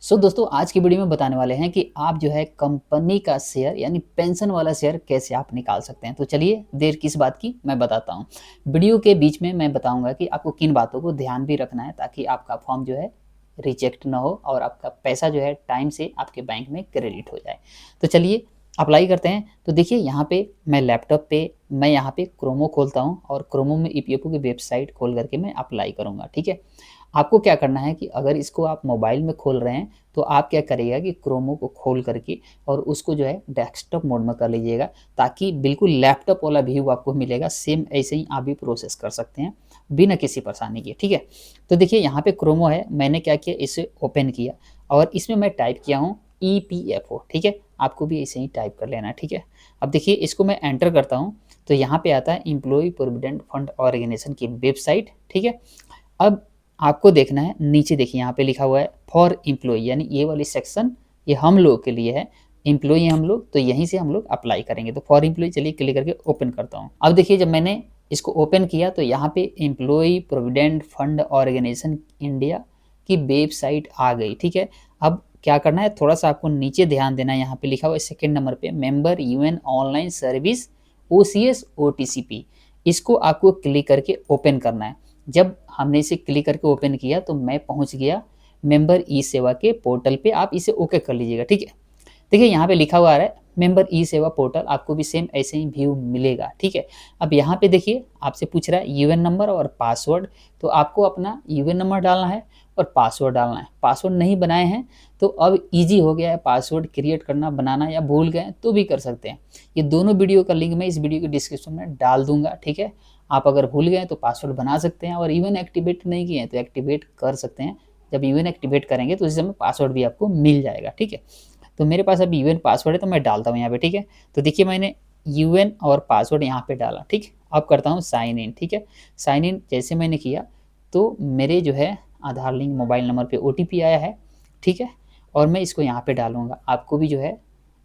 दोस्तों आज की वीडियो में बताने वाले हैं कि आप जो है कंपनी का शेयर यानी पेंशन वाला शेयर कैसे आप निकाल सकते हैं। तो चलिए देर किस बात की मैं बताता हूँ। वीडियो के बीच में मैं बताऊंगा कि आपको किन बातों को ध्यान भी रखना है ताकि आपका फॉर्म जो है रिजेक्ट ना हो और आपका पैसा जो है टाइम से आपके बैंक में क्रेडिट हो जाए। तो चलिए अप्लाई करते हैं। तो देखिए यहाँ पे मैं लैपटॉप पे मैं यहाँ पे क्रोमो खोलता हूँ और क्रोमो में ईपीएफओ की वेबसाइट खोल करके मैं अप्लाई करूँगा। ठीक है, आपको क्या करना है कि अगर इसको आप मोबाइल में खोल रहे हैं तो आप क्या करिएगा कि क्रोमो को खोल करके और उसको जो है डेस्कटॉप मोड में कर लीजिएगा ताकि बिल्कुल लैपटॉप वाला व्यू आपको मिलेगा। सेम ऐसे ही आप भी प्रोसेस कर सकते हैं बिना किसी परेशानी के। ठीक है, तो देखिए यहाँ पे क्रोमो है, मैंने क्या किया इसे ओपन किया और इसमें मैं टाइप किया हूँ EPFO। ठीक है, आपको भी ऐसे ही टाइप कर लेना है। ठीक है, अब देखिए इसको मैं एंटर करता हूँ तो यहाँ पे आता है एम्प्लॉय प्रोविडेंट फंड ऑर्गेनाइजेशन की वेबसाइट। ठीक है, अब आपको देखना है नीचे, देखिए यहाँ पे लिखा हुआ है फॉर एम्प्लॉय, यानी ये वाली सेक्शन ये हम लोग के लिए है। एम्प्लॉय हम लोग, तो यहीं से हम लोग अप्लाई करेंगे। तो फॉर एम्प्लॉय चलिए क्लिक करके ओपन करता हूँ। अब देखिए जब मैंने इसको ओपन किया तो यहाँ पे employ provident fund organisation India की वेबसाइट आ गई। ठीक है, अब क्या करना है, थोड़ा सा आपको नीचे ध्यान देना है। यहाँ पे लिखा हुआ है सेकेंड नंबर पे member UN online service OCS OTCP, इसको आपको क्लिक करके ओपन करना है। जब हमने इसे क्लिक करके ओपन किया तो मैं पहुंच गया मेंबर ई सेवा के पोर्टल पे। आप इसे ओके कर लीजिएगा। ठीक है, देखिए यहाँ पे लिखा हुआ आ रहा है मेंबर ई सेवा पोर्टल, आपको भी सेम ऐसे ही व्यू मिलेगा। ठीक है, अब यहाँ पे देखिए आपसे पूछ रहा है यूएन नंबर और पासवर्ड, तो आपको अपना यूएन नंबर डालना है और पासवर्ड डालना है। पासवर्ड नहीं बनाए हैं तो अब इजी हो गया है पासवर्ड क्रिएट करना, बनाना, या भूल गए तो भी कर सकते हैं। ये दोनों वीडियो का लिंक मैं इस वीडियो के डिस्क्रिप्शन में डाल दूंगा। ठीक है, आप अगर भूल गए तो पासवर्ड बना सकते हैं और इवन एक्टिवेट नहीं किए हैं तो एक्टिवेट कर सकते हैं। जब इवन एक्टिवेट करेंगे तो उस समय पासवर्ड भी आपको मिल जाएगा। ठीक है, तो मेरे पास अभी यूएन पासवर्ड है तो मैं डालता हूँ यहाँ पे। ठीक है, तो देखिए मैंने यूएन और पासवर्ड यहाँ पे डाला। ठीक, अब करता हूँ साइन इन। ठीक है, साइन इन जैसे मैंने किया तो मेरे जो है आधार लिंक मोबाइल नंबर पे OTP आया है। ठीक है, और मैं इसको यहाँ पे डालूंगा। आपको भी जो है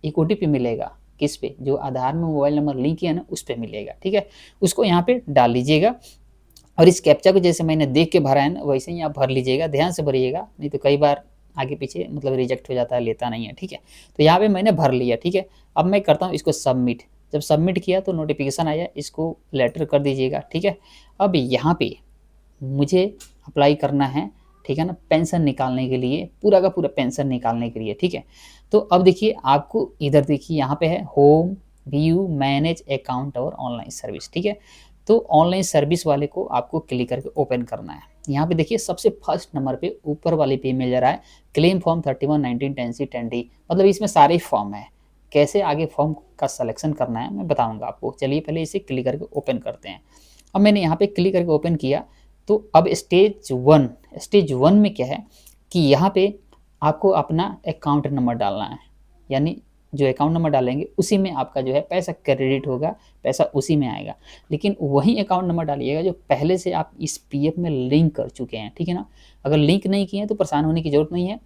एक OTP मिलेगा, किस पे, जो आधार में मोबाइल नंबर लिंक किया ना उस पर मिलेगा। ठीक है, उसको यहाँ पे डाल लीजिएगा और इस कैप्चा को जैसे मैंने देख के भरा है ना वैसे ही आप भर लीजिएगा। ध्यान से भरिएगा, नहीं तो कई बार आगे पीछे मतलब रिजेक्ट हो जाता है, लेता नहीं है। ठीक है, तो यहाँ पे मैंने भर लिया। ठीक है, अब मैं करता हूँ इसको सबमिट। जब सबमिट किया तो नोटिफिकेशन आया, इसको लेटर कर दीजिएगा। ठीक है, अब यहाँ पे मुझे अप्लाई करना है, ठीक है ना, पेंशन निकालने के लिए, पूरा का पूरा पेंशन निकालने के लिए। ठीक है, तो अब देखिए आपको इधर देखिए यहाँ पे है होम व्यू मैनेज अकाउंट और ऑनलाइन सर्विस। ठीक है, तो ऑनलाइन सर्विस वाले को आपको क्लिक करके ओपन करना है। यहाँ पे देखिए सबसे फर्स्ट नंबर पे ऊपर वाले पे मिल जा रहा है क्लेम फॉर्म 31 19 10C 10D, मतलब इसमें सारे फॉर्म है। कैसे आगे फॉर्म का सिलेक्शन करना है मैं बताऊंगा आपको। चलिए पहले इसे क्लिक करके ओपन करते हैं। अब मैंने यहाँ पे क्लिक करके ओपन किया तो अब स्टेज वन में क्या है कि यहाँ पे आपको अपना अकाउंट नंबर डालना है, यानी जो अकाउंट नंबर डालेंगे उसी में आपका जो है पैसा क्रेडिट होगा, पैसा उसी में आएगा। लेकिन वही अकाउंट नंबर डालिएगा जो पहले से आप इस पीएफ में लिंक कर चुके हैं। ठीक है ना, अगर लिंक नहीं किए हैं तो परेशान होने की जरूरत नहीं है,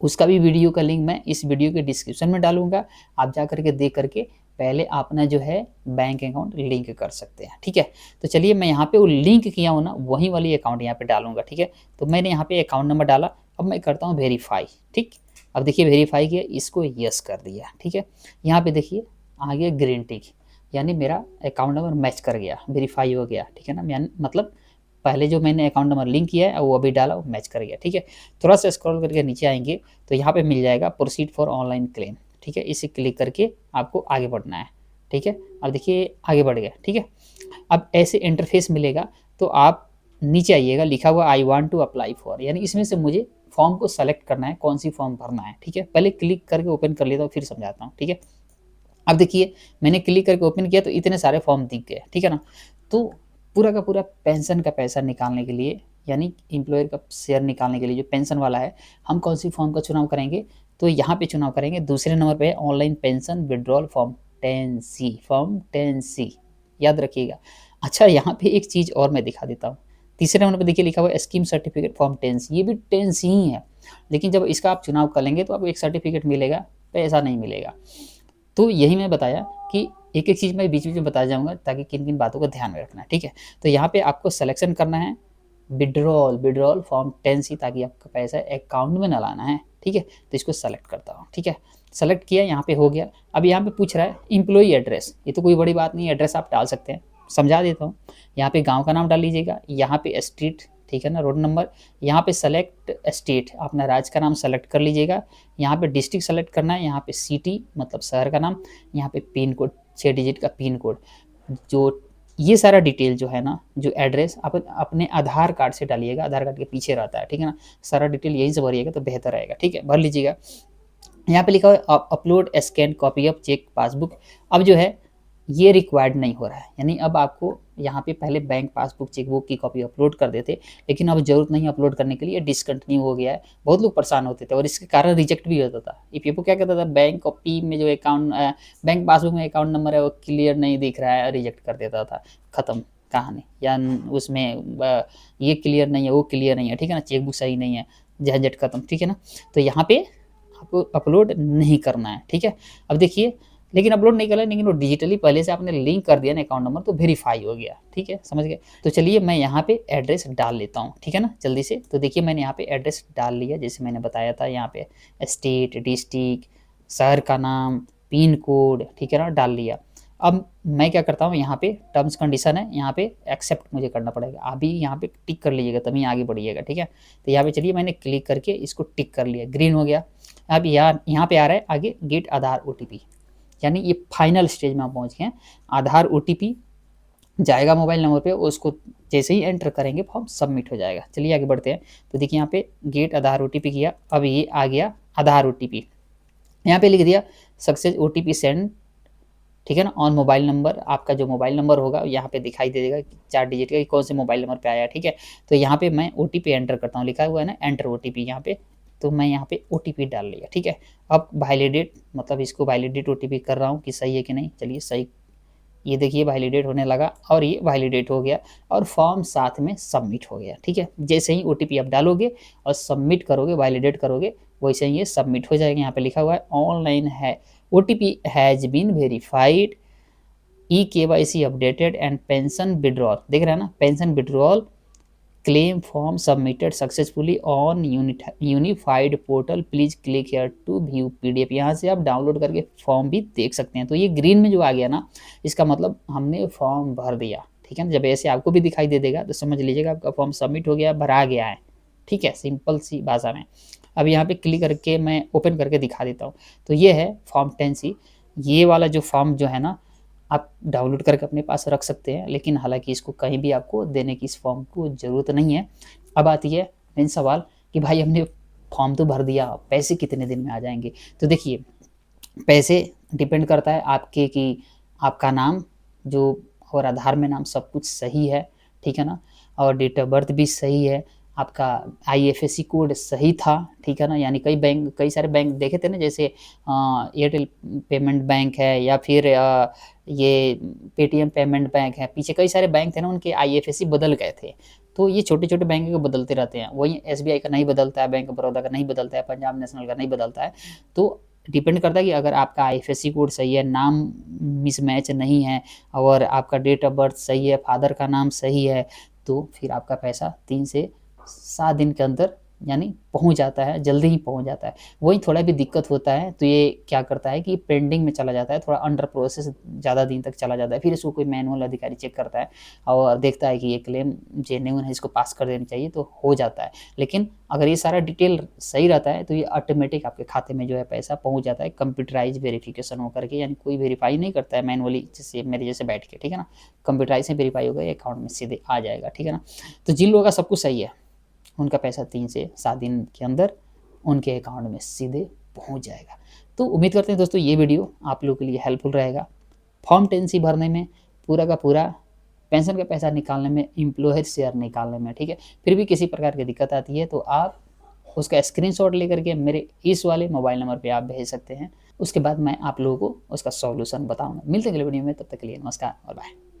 उसका भी वीडियो का लिंक मैं इस वीडियो के डिस्क्रिप्शन में डालूंगा। आप जा करके देख करके पहले अपना जो है बैंक अकाउंट लिंक कर सकते हैं। ठीक है, तो चलिए मैं यहाँ पे वो लिंक किया हूँ ना वही वाली अकाउंट यहाँ पे डालूंगा। ठीक है, तो मैंने यहाँ पे अकाउंट नंबर डाला। अब मैं करता हूँ वेरीफाई। ठीक, अब देखिए वेरीफाई किया, इसको यस कर दिया। ठीक है, यहाँ पे देखिए आ गया ग्रीन टिक, यानी मेरा अकाउंट नंबर मैच कर गया, वेरीफाई हो गया। ठीक है ना, मतलब पहले जो मैंने अकाउंट नंबर लिंक किया है वो अभी डाला वो मैच कर गया। ठीक है, थोड़ा सा स्क्रॉल करके नीचे आएंगे तो यहाँ पे मिल जाएगा प्रोसीड फॉर ऑनलाइन क्लेम। ठीक है, इसे क्लिक करके आपको आगे बढ़ना है। ठीक है, अब देखिए आगे बढ़ गया। ठीक है, अब ऐसे इंटरफेस मिलेगा तो आप नीचे आइएगा, लिखा हुआ I want to apply for, यानी इसमें से मुझे फॉर्म को सेलेक्ट करना है, कौन सी फॉर्म भरना है। ठीक है, पहले क्लिक करके ओपन कर लेता हूँ फिर समझाता हूँ। ठीक है, अब देखिए मैंने क्लिक करके ओपन किया तो इतने सारे फॉर्म दिख गए। ठीक है ना, तो पूरा का पूरा पेंशन का पैसा निकालने के लिए, यानी एम्प्लॉयर का शेयर निकालने के लिए जो पेंशन वाला है, हम कौन सी फॉर्म का चुनाव करेंगे, तो यहाँ पे चुनाव करेंगे दूसरे नंबर पे online pension withdrawal form 10C याद रखिएगा। अच्छा, यहाँ पे एक चीज़ और मैं दिखा देता हूँ। तीसरे नंबर पे देखिए लिखा हुआ है स्कीम सर्टिफिकेट फॉर्म 10C, ये भी 10C ही है, लेकिन जब इसका आप चुनाव कर लेंगे तो आपको एक सर्टिफिकेट मिलेगा, पैसा नहीं मिलेगा। तो यही मैं बताया कि एक चीज़ मैं बीच बीच में बताया जाऊँगा ताकि किन किन बातों का ध्यान में रखना है। ठीक है, तो यहाँ पे आपको सिलेक्शन करना है विड्रॉल फॉर्म 10C, ताकि आपका पैसा अकाउंट में ना लाना है, ठीक है। तो इसको सेलेक्ट करता हूँ, ठीक है। सेलेक्ट किया, यहाँ पे हो गया। अब यहाँ पे पूछ रहा है एम्प्लॉई एड्रेस, ये तो कोई बड़ी बात नहीं है, एड्रेस आप डाल सकते हैं, समझा देता हूँ। यहाँ पे गांव का नाम डाल लीजिएगा, यहाँ पे स्ट्रीट, ठीक है ना, रोड नंबर, यहाँ पे सेलेक्ट स्टेट, अपना राज्य का नाम सेलेक्ट कर लीजिएगा, यहाँ पे डिस्ट्रिक्ट सेलेक्ट करना है, यहाँ पे सिटी मतलब शहर का नाम, यहाँ पे पिन कोड 6 डिजिट का पिन कोड। जो ये सारा डिटेल जो है ना, जो एड्रेस आप अपने आधार कार्ड से डालिएगा, आधार कार्ड के पीछे रहता है, ठीक है ना, सारा डिटेल यहीं से भरिएगा तो बेहतर रहेगा, ठीक है। भर लीजिएगा। यहाँ पे लिखा हुआ है upload scan copy of cheque passbook. अब जो है ये रिक्वायर्ड नहीं हो रहा है, यानी अब आपको यहाँ पे पहले बैंक पासबुक चेकबुक की कॉपी अपलोड कर देते, लेकिन अब जरूरत नहीं अपलोड करने के लिए, डिसकंटिन्यू हो गया है। बहुत लोग परेशान होते थे और इसके कारण रिजेक्ट भी होता था। ईपीएफओ क्या कहता था, बैंक कॉपी में जो अकाउंट बैंक पासबुक में अकाउंट नंबर है वो क्लियर नहीं दिख रहा है, रिजेक्ट कर देता था, खत्म कहानी। या उसमें ये क्लियर नहीं है, वो क्लियर नहीं है, ठीक है ना, चेकबुक सही नहीं है, झंझट खत्म, ठीक है ना। तो यहाँ पे आपको अपलोड नहीं करना है, ठीक है। अब देखिए, लेकिन अपलोड नहीं करा, लेकिन वो डिजिटली पहले से आपने लिंक कर दिया ना अकाउंट नंबर, तो वेरीफाई हो गया, ठीक है, समझ गए। तो चलिए मैं यहाँ पे एड्रेस डाल लेता हूँ, ठीक है ना, जल्दी से। तो देखिए मैंने यहाँ पे एड्रेस डाल लिया, जैसे मैंने बताया था, यहाँ पे स्टेट, डिस्ट्रिक्ट, शहर का नाम, पिन कोड, ठीक है ना, डाल लिया। अब मैं क्या करता हूँ, यहाँ पे टर्म्स कंडीशन है, यहाँ पे एक्सेप्ट मुझे करना पड़ेगा। अभी यहाँ पे टिक कर लीजिएगा तभी आगे बढ़िएगा, ठीक है। तो यहाँ पे चलिए मैंने क्लिक करके इसको टिक कर लिया, ग्रीन हो गया। अब यहाँ पे आ रहा है आगे गेट आधार OTP, यानी ये फाइनल स्टेज में आप पहुँच गए हैं। आधार OTP जाएगा मोबाइल नंबर पे, उसको जैसे ही एंटर करेंगे फॉर्म सबमिट हो जाएगा। चलिए आगे बढ़ते हैं। तो देखिए यहाँ पे गेट आधार OTP किया, अब ये आ गया आधार OTP, यहाँ पे लिख दिया सक्सेस OTP सेंड, ठीक है ना, ऑन मोबाइल नंबर। आपका जो मोबाइल नंबर होगा यहाँ पे दिखाई दे देगा 4 डिजिट का, कौन से मोबाइल नंबर पे आया, ठीक है। तो यहाँ पे मैं OTP एंटर करता हूँ, लिखा हुआ है ना एंटर OTP यहाँ पे, तो मैं यहाँ पे OTP डाल लिया, ठीक है। अब वैलिडेट, मतलब इसको वैलिडेट OTP कर रहा हूँ कि सही है कि नहीं। चलिए सही, ये देखिए वैलिडेट होने लगा और ये वैलिडेट हो गया और फॉर्म साथ में सबमिट हो गया, ठीक है। जैसे ही OTP आप डालोगे और सबमिट करोगे, वैलिडेट करोगे, वैसे ही ये सबमिट हो जाएगा। यहाँ पे लिखा हुआ है ऑनलाइन है, OTP has been verified, eKYC updated and pension withdrawal, देख रहे हैं ना, pension withdrawal claim form submitted successfully on unified portal, please click here to view PDF। यहाँ से आप डाउनलोड करके फॉर्म भी देख सकते हैं। तो ये ग्रीन में जो आ गया ना, इसका मतलब हमने फॉर्म भर दिया, ठीक है ना। जब ऐसे आपको भी दिखाई दे देगा तो समझ लीजिएगा आपका फॉर्म सबमिट हो गया, भरा गया है, ठीक है, सिंपल सी भाषा में। अब यहाँ पे क्लिक करके मैं ओपन करके दिखा देता हूँ। तो ये है फॉर्म 10C। ये वाला जो फॉर्म जो है ना, आप डाउनलोड करके अपने पास रख सकते हैं, लेकिन हालांकि इसको कहीं भी आपको देने की इस फॉर्म को ज़रूरत नहीं है। अब आती है मेन सवाल कि भाई हमने फॉर्म तो भर दिया, पैसे कितने दिन में आ जाएंगे। तो देखिए पैसे डिपेंड करता है आपके कि आपका नाम जो और आधार में नाम सब कुछ सही है, ठीक है ना, और डेट ऑफ बर्थ भी सही है, आपका IFSC कोड सही था, ठीक है ना। यानी कई सारे बैंक देखे थे ना, जैसे एयरटेल पेमेंट बैंक है या फिर ये पेटीएम पेमेंट बैंक है, पीछे कई सारे बैंक थे ना, उनके IFSC बदल गए थे। तो ये छोटे छोटे बैंक को बदलते रहते हैं, वही SBI का नहीं बदलता है, बैंक ऑफ बड़ौदा का नहीं बदलता है, पंजाब नेशनल का नहीं बदलता है। तो डिपेंड करता है कि अगर आपका IFSC कोड सही है, नाम मिसमैच नहीं है और आपका डेट ऑफ बर्थ सही है, फादर का नाम सही है, तो फिर आपका पैसा 3 से 7 दिन के अंदर यानी पहुंच जाता है, जल्दी ही पहुंच जाता है। वही थोड़ा भी दिक्कत होता है तो ये क्या करता है कि पेंडिंग में चला जाता है, थोड़ा अंडर प्रोसेस ज़्यादा दिन तक चला जाता है। फिर इसको कोई मैनुअल अधिकारी चेक करता है और देखता है कि ये क्लेम जेन्युइन है, इसको पास कर देनी चाहिए, तो हो जाता है। लेकिन अगर ये सारा डिटेल सही रहता है तो ये ऑटोमेटिक आपके खाते में जो है पैसा पहुँच जाता है, कंप्यूटराइज वेरिफिकेशन होकर के, यानी कोई वेरीफाई नहीं करता है मैनुअली, जैसे मेरे जैसे बैठ के, ठीक है ना, कंप्यूटराइज से वेरीफाई होगा, अकाउंट में सीधे आ जाएगा, ठीक है ना। तो जिन लोगों का सब कुछ सही है उनका पैसा 3 से 7 दिन के अंदर उनके अकाउंट में सीधे पहुंच जाएगा। तो उम्मीद करते हैं दोस्तों ये वीडियो आप लोगों के लिए हेल्पफुल रहेगा, फॉर्म 10C भरने में, पूरा का पूरा पेंशन का पैसा निकालने में, एम्प्लॉयर शेयर निकालने में, ठीक है। फिर भी किसी प्रकार की दिक्कत आती है तो आप उसका स्क्रीनशॉट लेकर के मेरे इस वाले मोबाइल नंबर पर आप भेज सकते हैं। उसके बाद मैं आप लोगों को उसका सॉल्यूशन बताऊँगा। मिलते हैं अगले वीडियो में, तब तक के लिए नमस्कार और बाय।